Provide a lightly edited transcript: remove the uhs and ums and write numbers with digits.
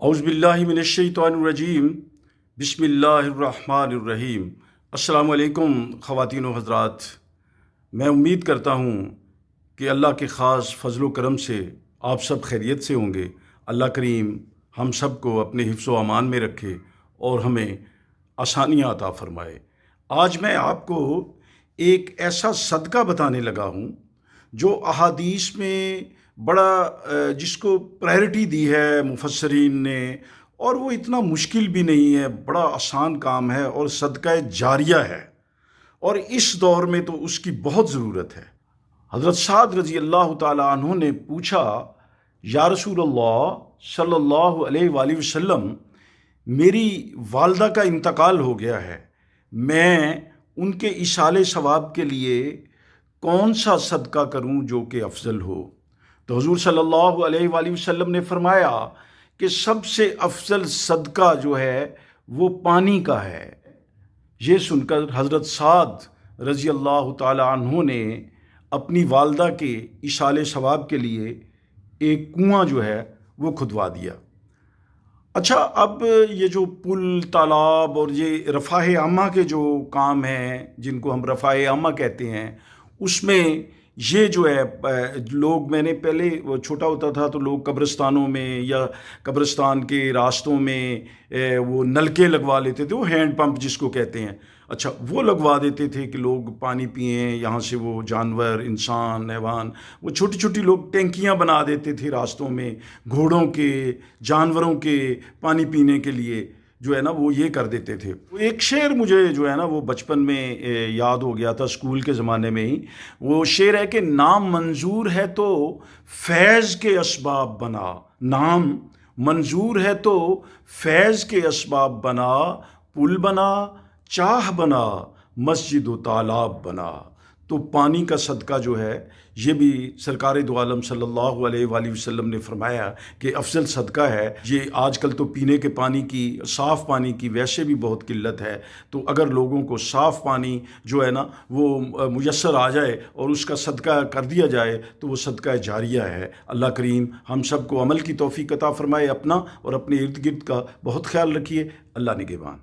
اعوذ باللہ من الشیطان الرجیم بسم اللہ الرحمن الرحیم۔ السلام علیکم خواتین و حضرات، میں امید کرتا ہوں کہ اللہ کے خاص فضل و کرم سے آپ سب خیریت سے ہوں گے۔ اللہ کریم ہم سب کو اپنے حفظ و امان میں رکھے اور ہمیں آسانیاں عطا فرمائے۔ آج میں آپ کو ایک ایسا صدقہ بتانے لگا ہوں جو احادیث میں بڑا جس کو پرائرٹی دی ہے مفسرین نے، اور وہ اتنا مشکل بھی نہیں ہے، بڑا آسان کام ہے اور صدقہ جاریہ ہے، اور اس دور میں تو اس کی بہت ضرورت ہے۔ حضرت سعد رضی اللہ تعالی عنہ نے پوچھا، یا رسول اللہ صلی اللہ علیہ وآلہ وسلم، میری والدہ کا انتقال ہو گیا ہے، میں ان کے ایصال ثواب کے لیے کون سا صدقہ کروں جو کہ افضل ہو؟ تو حضور صلی اللہ علیہ وآلہ وسلم نے فرمایا کہ سب سے افضل صدقہ جو ہے وہ پانی کا ہے۔ یہ سن کر حضرت سعد رضی اللہ تعالی عنہ نے اپنی والدہ کے ایصال ثواب کے لیے ایک کنواں جو ہے وہ کھدوا دیا۔ اچھا، اب یہ جو پل، تالاب اور یہ رفاہ عامہ کے جو کام ہیں جن کو ہم رفاہ عامہ کہتے ہیں، اس میں یہ جو ہے لوگ، میں نے پہلے وہ چھوٹا ہوتا تھا تو لوگ قبرستانوں میں یا قبرستان کے راستوں میں وہ نلکے لگوا لیتے تھے، وہ ہینڈ پمپ جس کو کہتے ہیں، اچھا وہ لگوا دیتے تھے کہ لوگ پانی پئیں، یہاں سے وہ جانور، انسان، حیوان، وہ چھوٹی چھوٹی لوگ ٹینکیاں بنا دیتے تھے راستوں میں گھوڑوں کے، جانوروں کے پانی پینے کے لیے، جو ہے نا وہ یہ کر دیتے تھے۔ ایک شعر مجھے جو ہے نا وہ بچپن میں یاد ہو گیا تھا، اسکول کے زمانے میں ہی۔ وہ شعر ہے کہ نام منظور ہے تو فیض کے اسباب بنا، نام منظور ہے تو فیض کے اسباب بنا، پل بنا، چاہ بنا، مسجد و تالاب بنا۔ تو پانی کا صدقہ جو ہے یہ بھی سرکار دو عالم صلی اللہ علیہ وآلہ وسلم نے فرمایا کہ افضل صدقہ ہے۔ یہ آج کل تو پینے کے پانی کی، صاف پانی کی ویسے بھی بہت قلت ہے، تو اگر لوگوں کو صاف پانی جو ہے نا وہ میسر آ جائے اور اس کا صدقہ کر دیا جائے تو وہ صدقہ جاریہ ہے۔ اللہ کریم ہم سب کو عمل کی توفیق عطا فرمائے۔ اپنا اور اپنے ارد گرد کا بہت خیال رکھیے۔ اللہ نگہبان۔